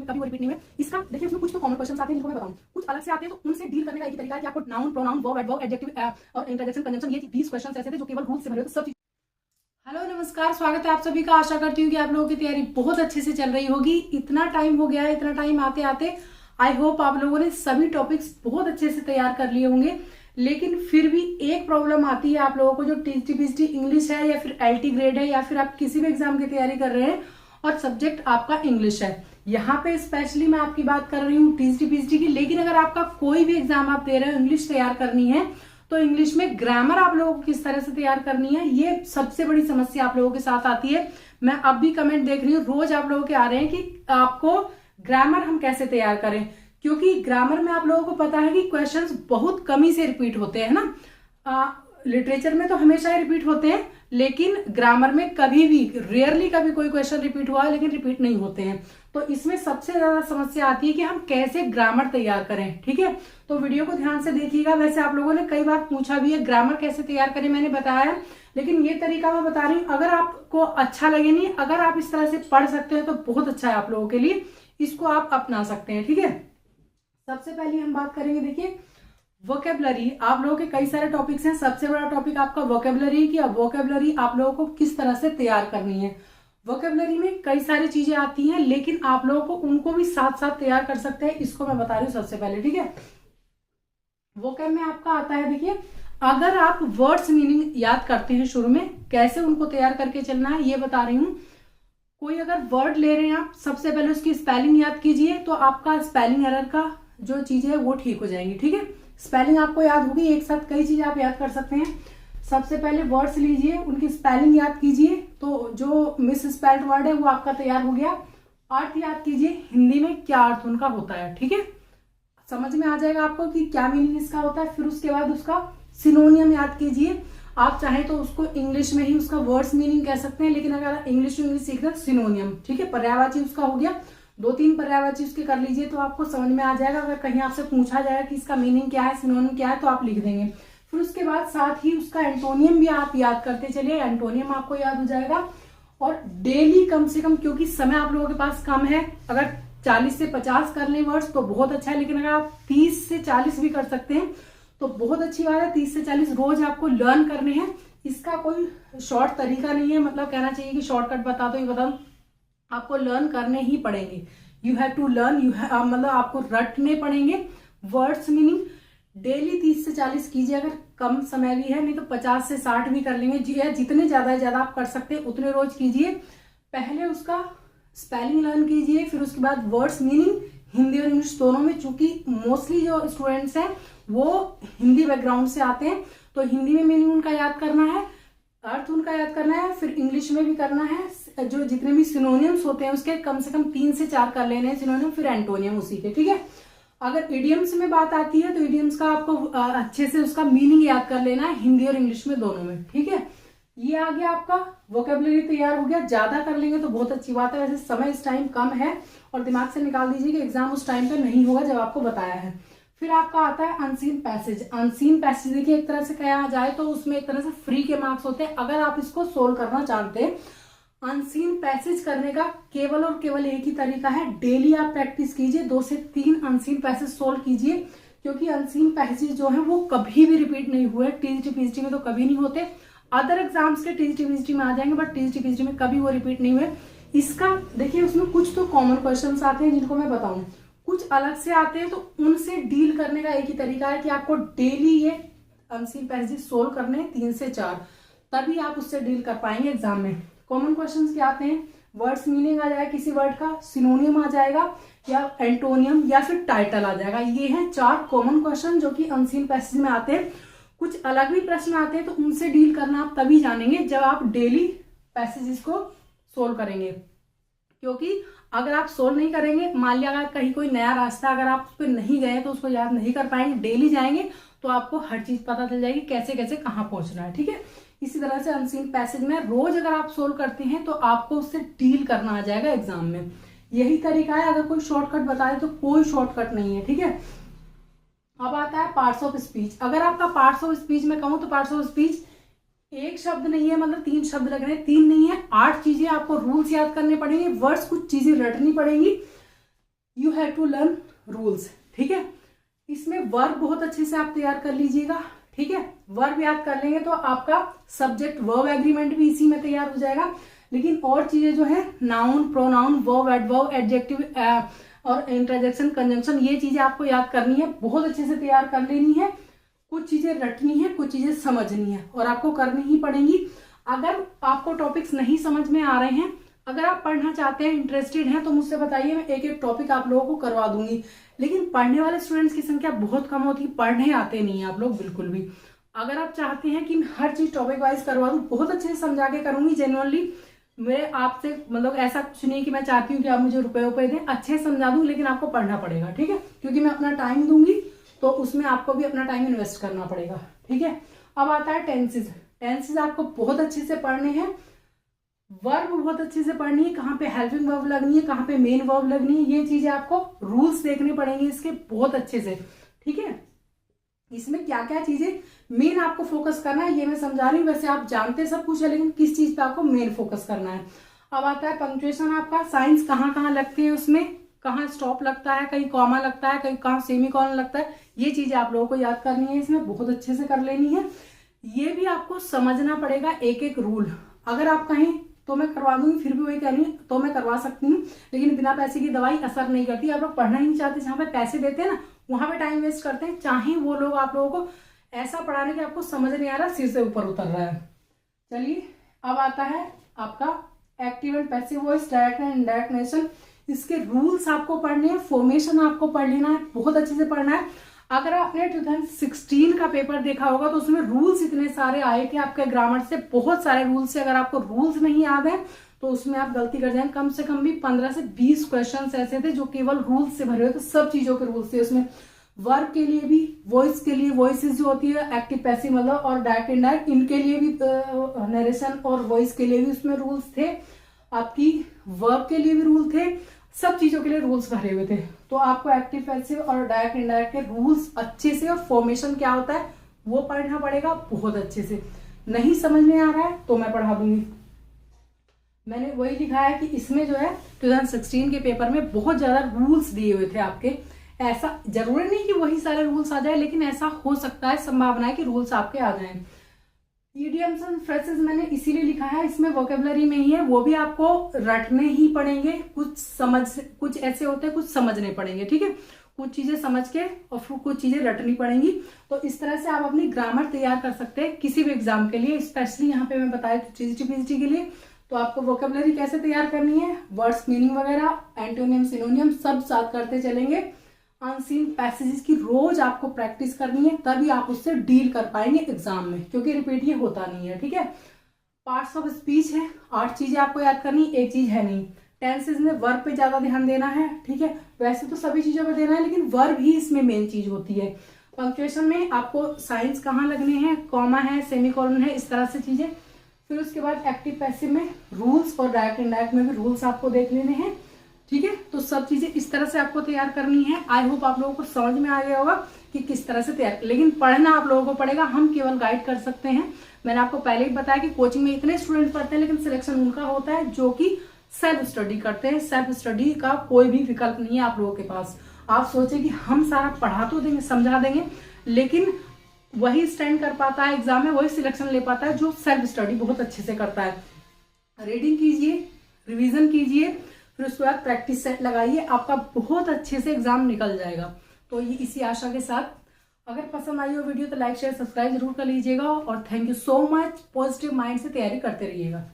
कभी वो रिपीट नहीं हुए। इसका देखिए उसमें कुछ तो कॉमन क्वेश्चन आते हैं जिनको मैं बताऊं, कुछ अलग से आते हैं तो उनसे डील करने का एक ही तरीका है कि आपको noun, pronoun, verb, adverb, adjective और इंटरजेक्शन, कंजंक्शन, ये 20 क्वेश्चन ऐसे थे जो केवल रूल से भरे हुए सब। हेलो नमस्कार, स्वागत है आप सभी का। आशा करती हूँ कि आप लोगों की तैयारी बहुत अच्छे से चल रही होगी। इतना टाइम हो गया है, इतना टाइम आते आते आई होप आप लोगों ने सभी टॉपिक्स बहुत अच्छे से तैयार कर लिए होंगे। लेकिन फिर भी एक प्रॉब्लम आती है आप लोगों को, जो टीजीपीएसटी इंग्लिश है या फिर एलटी ग्रेड है या फिर आप किसी भी एग्जाम की तैयारी कर रहे हैं और सब्जेक्ट आपका इंग्लिश है। यहाँ पे स्पेशली मैं आपकी बात कर रही हूँ टीजीपीएसटी की। लेकिन अगर आपका कोई भी एग्जाम आप दे रहे हो, इंग्लिश तैयार करनी है, तो इंग्लिश में ग्रामर आप लोगों को किस तरह से तैयार करनी है, ये सबसे बड़ी समस्या आप लोगों के साथ आती है। मैं अब भी कमेंट देख रही हूँ, रोज आप लोगों के आ रहे हैं कि आपको ग्रामर हम कैसे तैयार करें, क्योंकि ग्रामर में आप लोगों को पता है कि क्वेश्चंस बहुत कमी से रिपीट होते हैं ना। लिटरेचर में तो हमेशा ही रिपीट होते हैं, लेकिन ग्रामर में कभी भी रेयरली कभी कोई क्वेश्चन रिपीट हुआ है, लेकिन रिपीट नहीं होते हैं। तो इसमें सबसे ज्यादा समस्या आती है कि हम कैसे ग्रामर तैयार करें। ठीक है, तो वीडियो को ध्यान से देखिएगा। वैसे आप लोगों ने कई बार पूछा भी है ग्रामर कैसे तैयार करें, मैंने बताया, लेकिन ये तरीका मैं बता रही हूँ। अगर आपको अच्छा लगे नहीं, अगर आप इस तरह से पढ़ सकते हैं तो बहुत अच्छा है आप लोगों के लिए, इसको आप अपना सकते हैं। ठीक है, सबसे पहले हम बात करेंगे, देखिए वोकेबलरी। आप लोगों के कई सारे टॉपिक्स हैं, सबसे बड़ा टॉपिक आपका वोकेबलरी की। अब वोकेबलरी आप लोगों को किस तरह से तैयार करनी है। वोकेबलरी में कई सारी चीजें आती हैं, लेकिन आप लोगों को उनको भी साथ साथ तैयार कर सकते हैं, इसको मैं बता रही हूँ सबसे पहले। ठीक है, वोकेब में आपका आता है, देखिए अगर आप वर्ड्स मीनिंग याद करते हैं शुरू में, कैसे उनको तैयार करके चलना है ये बता रही हूँ। कोई अगर वर्ड ले रहे हैं आप, सबसे पहले उसकी स्पेलिंग याद कीजिए, तो आपका स्पेलिंग एरर का जो चीजें है वो ठीक हो जाएंगी। ठीक है, स्पेलिंग आपको याद होगी, एक साथ कई चीजें आप याद कर सकते हैं। सबसे पहले वर्ड्स लीजिए, उनकी स्पेलिंग याद कीजिए, तो जो मिस स्पेल्ड वर्ड है वो आपका तैयार हो गया। अर्थ याद कीजिए, हिंदी में क्या अर्थ उनका होता है। ठीक है, समझ में आ जाएगा आपको कि क्या मीनिंग इसका होता है। फिर उसके बाद उसका सिनोनियम याद कीजिए। आप चाहें तो उसको इंग्लिश में ही उसका वर्ड्स मीनिंग कह सकते हैं, लेकिन अगर इंग्लिश टू इंग्लिश सीख रहे सिनोनियम। ठीक है, पर्यायवाची उसका हो गया, 2-3 पर्यायवाची उसके कर लीजिए तो आपको समझ में आ जाएगा। अगर कहीं आपसे पूछा जाएगा कि इसका मीनिंग क्या है, सिनोनिम क्या है, तो आप लिख देंगे। फिर उसके बाद साथ ही उसका एंटोनियम भी आप याद करते चलिए, एंटोनियम आपको याद हो जाएगा। और डेली कम से कम, क्योंकि समय आप लोगों के पास कम है, अगर 40 से 50 कर लें वर्ड्स तो बहुत अच्छा है, लेकिन अगर आप 30 से 40 भी कर सकते हैं तो बहुत अच्छी बात है। 30 से 40 रोज आपको लर्न करने हैं। इसका कोई शॉर्ट तरीका नहीं है, मतलब कहना चाहिए कि शॉर्टकट बता दो, ये बता दो, आपको लर्न करने ही पड़ेंगे। यू हैव टू लर्न, मतलब आपको रटने पड़ेंगे वर्ड्स मीनिंग। डेली 30 से 40 कीजिए, अगर कम समय भी है, नहीं तो 50 से 60 भी कर लेंगे। जितने ज्यादा आप कर सकते हैं उतने रोज कीजिए। पहले उसका स्पेलिंग लर्न कीजिए, फिर उसके बाद वर्ड्स मीनिंग हिंदी और इंग्लिश दोनों में। चूंकि मोस्टली जो स्टूडेंट्स हैं वो हिंदी बैकग्राउंड से आते हैं, तो हिंदी में मीनिंग उनका याद करना है, अर्थ उनका याद करना है, फिर इंग्लिश में भी करना है। जो जितने भी सिनोनियम्स होते हैं उसके कम से कम 3 से 4 कर लेने हैं सिनोनियम, फिर एंटोनियम उसी के। ठीक है, अगर इडियम्स में बात आती है तो इडियम्स का आपको अच्छे से उसका मीनिंग याद कर लेना है, हिंदी और इंग्लिश में दोनों में। ठीक है, ये आ गया आपका वोकेबलरी तैयार हो गया। ज्यादा कर लेंगे तो बहुत अच्छी बात है, वैसे समय इस टाइम कम है और दिमाग से निकाल दीजिए कि एग्जाम उस टाइम पे नहीं होगा जब आपको बताया है। फिर आपका आता है अनसीन पैसेज। अनसीन पैसेज देखिए एक तरह से कहा जाए तो उसमें एक तरह से फ्री के मार्क्स होते हैं, अगर आप इसको सोल्व करना चाहते हैं। अनसीन पैसेज करने का केवल और केवल एक ही तरीका है, डेली आप प्रैक्टिस कीजिए, 2 से 3 अनसीन पैसेज सोल्व कीजिए, क्योंकि अनसीन पैसेज जो है वो कभी भी रिपीट नहीं हुए। टीजीपीएसटी में तो कभी नहीं होते, अदर एग्जाम्स के टीजीपीएसटी में आ जाएंगे, बट टीजीपीएसटी में कभी वो रिपीट नहीं हुए। इसका देखिए उसमें कुछ तो कॉमन क्वेश्चंस आते हैं जिनको मैं बताऊं, कुछ अलग से आते हैं, तो उनसे डील करने का एक ही तरीका है कि आपको डेली ये अनसीन पैसेज सोल्व करने 3 से 4, तभी आप उससे डील कर पाएंगे एग्जाम में। कॉमन क्वेश्चंस क्या आते हैं, वर्ड्स मीनिंग आ जाएगा किसी वर्ड का, सिनोनियम आ जाएगा या एंटोनियम या फिर टाइटल आ जाएगा। ये हैं 4 कॉमन क्वेश्चन जो कि अनसीन पैसेज में आते हैं। कुछ अलग भी प्रश्न आते हैं, तो उनसे डील करना आप तभी जानेंगे जब आप डेली पैसेजेस को सोल्व करेंगे। क्योंकि अगर आप सोल्व नहीं करेंगे, मान लिया अगर कहीं कोई नया रास्ता अगर आप उस पर नहीं गए तो उसको याद नहीं कर पाएंगे। डेली जाएंगे तो आपको हर चीज पता चल जाएगी, कैसे कैसे कहाँ पहुंचना है। ठीक है, इसी तरह से अनसीन पैसेज में रोज अगर आप सोल्व करते हैं तो आपको उससे डील करना आ जाएगा एग्जाम में। यही तरीका है, अगर कोई शॉर्टकट बता दे तो कोई शॉर्टकट नहीं है। ठीक है, अब आता है पार्ट्स ऑफ स्पीच। अगर आपका पार्ट्स ऑफ स्पीच में कहूं तो पार्ट्स ऑफ स्पीच एक शब्द नहीं है, मतलब 3 शब्द लग रहे हैं, 3 नहीं है, 8 चीजें आपको रूल्स याद करने पड़ेंगे, वर्ड्स कुछ चीजें रटनी पड़ेंगी। You have to learn rules, ठीक है। इसमें वर्ब बहुत अच्छे से आप तैयार कर लीजिएगा, ठीक है। वर्ब याद कर लेंगे तो आपका सब्जेक्ट वर्ब एग्रीमेंट भी इसी में तैयार हो जाएगा। लेकिन और चीजें जो है noun, pronoun, verb, adverb, adjective और इंटरजेक्शन, कंजंक्शन, ये चीजें आपको याद करनी है, बहुत अच्छे से तैयार कर लेनी है। कुछ चीजें रटनी है, कुछ चीजें समझनी है और आपको करनी ही पड़ेंगी। अगर आपको टॉपिक्स नहीं समझ में आ रहे हैं, अगर आप पढ़ना चाहते हैं, इंटरेस्टेड हैं, तो मुझसे बताइए, मैं एक एक टॉपिक आप लोगों को करवा दूंगी। लेकिन पढ़ने वाले स्टूडेंट्स की संख्या बहुत कम होती है, पढ़ने आते नहीं है आप लोग बिल्कुल भी। अगर आप चाहते हैं कि मैं हर चीज टॉपिक वाइज करवा दूं, बहुत अच्छे से समझा के करूंगी जेन्युइनली। मैं आपसे मतलब ऐसा कुछ नहीं कि मैं चाहती हूँ कि आप मुझे रुपए दें, अच्छे से समझा दूं, लेकिन आपको पढ़ना पड़ेगा, ठीक है। क्योंकि मैं अपना टाइम दूंगी तो उसमें आपको भी अपना टाइम इन्वेस्ट करना पड़ेगा, ठीक है। अब आता है टेंसेज। टेंसेज आपको बहुत अच्छे से पढ़ने हैं। वर्ब बहुत अच्छे से पढ़नी है, कहाँ पे हेल्पिंग वर्ब लगनी है, कहाँ पे मेन वर्ब लगनी है, ये चीजें आपको रूल्स देखने पड़ेंगे इसके बहुत अच्छे से, ठीक है। इसमें क्या क्या चीजें मेन आपको फोकस करना है ये मैं समझा रही हूँ। वैसे आप जानते सब कुछ है, लेकिन किस चीज पे आपको मेन फोकस करना है। अब आता है पंक्चुएशन। आपका साइंस कहाँ कहाँ लगती है, उसमें कहाँ स्टॉप लगता है, कहीं कॉमा लगता है, कहीं कहाँ सेमीकोलन लगता है, ये चीजें आप लोगों को याद करनी है, इसमें बहुत अच्छे से कर लेनी है। ये भी आपको समझना पड़ेगा एक एक रूल। अगर आप कहीं तो मैं करवा दूंगी, फिर भी वही कह रही हूँ तो मैं करवा सकती हूँ, लेकिन बिना पैसे की दवाई असर नहीं करती। आप लोग पढ़ना ही नहीं चाहते, जहाँ पे पैसे देते हैं ना वहां पे टाइम वेस्ट करते हैं। चाहे वो लोग आप लोगों को ऐसा पढ़ाने कि आपको समझ नहीं आ रहा, सिर से ऊपर उतर रहा है। चलिए अब आता है आपका active and passive voice, direct and indirect narration. इसके रूल्स आपको पढ़ने हैं, फॉर्मेशन आपको पढ़ लेना है, बहुत अच्छे से पढ़ना है। अगर आपने 2016 का पेपर देखा होगा तो उसमें रूल्स इतने सारे आए थे आपके ग्रामर से, बहुत सारे रूल्स से। अगर आपको रूल्स नहीं याद है तो उसमें आप गलती कर जाएंगे। कम से कम भी 15 से 20 क्वेश्चन ऐसे थे जो केवल रूल्स से भरे हुए थे, सब चीजों के रूल्स थे उसमें। वर्ब के लिए भी, वॉइस के लिए, वॉइसेस जो होती है एक्टिव पैसिव मतलब, और डायरेक्ट इनडायरेक्ट, इनके लिए भी नरेशन और वॉइस के लिए भी उसमें रूल्स थे। आपकी वर्ब के लिए भी रूल थे, सब चीजों के लिए रूल्स भरे हुए थे। तो आपको एक्टिव पैसिव और डायरेक्ट इनडायरेक्ट के रूल्स अच्छे से, और फॉर्मेशन क्या होता है वो पढ़ना पड़ेगा बहुत अच्छे से। नहीं समझ में आ रहा है तो मैं पढ़ा दूंगी। मैंने वही लिखा है कि इसमें जो है 2016 के पेपर में बहुत ज्यादा रूल्स दिए हुए थे आपके। ऐसा जरूरी नहीं कि वही सारे रूल्स आ जाए, लेकिन ऐसा हो सकता है, संभावना है कि रूल्स आपके आ जाएं। इडियम्स एंड फ्रेजेस मैंने इसीलिए लिखा है, इसमें वोकेबलरी में ही है, वो भी आपको रटने ही पड़ेंगे। कुछ ऐसे होते हैं, कुछ समझने पड़ेंगे, ठीक है। कुछ चीजें समझ के और फिर कुछ चीजें रटनी पड़ेंगी। तो इस तरह से आप अपनी ग्रामर तैयार कर सकते हैं किसी भी एग्जाम के लिए। स्पेशली यहाँ पे मैं बताया पीजीटी के लिए तो आपको वोकेबलरी कैसे तैयार करनी है, वर्ड्स मीनिंग वगैरह, एंटोनियम सिनोनियम सब साथ करते चलेंगे। अनसीन पैसेजेस की रोज आपको प्रैक्टिस करनी है, तभी आप उससे डील कर पाएंगे एग्जाम में, क्योंकि रिपीट ये होता नहीं है, ठीक है। पार्ट्स ऑफ स्पीच है, 8 चीजें आपको याद करनी, एक चीज है नहीं। टेंसेज में वर्ब पे ज्यादा ध्यान देना है, ठीक है। वैसे तो सभी चीजों पे देना है, लेकिन वर्ब ही इसमें मेन चीज होती है। पंक्चुएशन में आपको साइंस कहाँ लगने हैं, कॉमा है, सेमीकोलन है, इस तरह से चीजें। फिर उसके बाद एक्टिव पैसिव में रूल्स, और डायरेक्ट इनडायरेक्ट में भी रूल्स आपको देख लेने हैं, ठीक है। तो सब चीजें इस तरह से आपको तैयार करनी है। आई होप आप लोगों को समझ में आ गया होगा कि किस तरह से तैयार, लेकिन पढ़ना आप लोगों को पड़ेगा, हम केवल गाइड कर सकते हैं। मैंने आपको पहले ही बताया कि कोचिंग में इतने स्टूडेंट पढ़ते हैं, लेकिन सिलेक्शन उनका होता है जो कि सेल्फ स्टडी करते हैं। सेल्फ स्टडी का कोई भी विकल्प नहीं है आप लोगों के पास। आप सोचे कि हम सारा पढ़ा तो देंगे, समझा देंगे, लेकिन वही स्टैंड कर पाता है एग्जाम में, वही सिलेक्शन ले पाता है जो सेल्फ स्टडी बहुत अच्छे से करता है। रीडिंग कीजिए, रिवीजन कीजिए, फिर उसके बाद प्रैक्टिस सेट लगाइए, आपका बहुत अच्छे से एग्जाम निकल जाएगा। तो ये इसी आशा के साथ, अगर पसंद आई हो वीडियो तो लाइक शेयर सब्सक्राइब जरूर कर लीजिएगा, और thank you so much. Positive mind से तैयारी करते रहिएगा।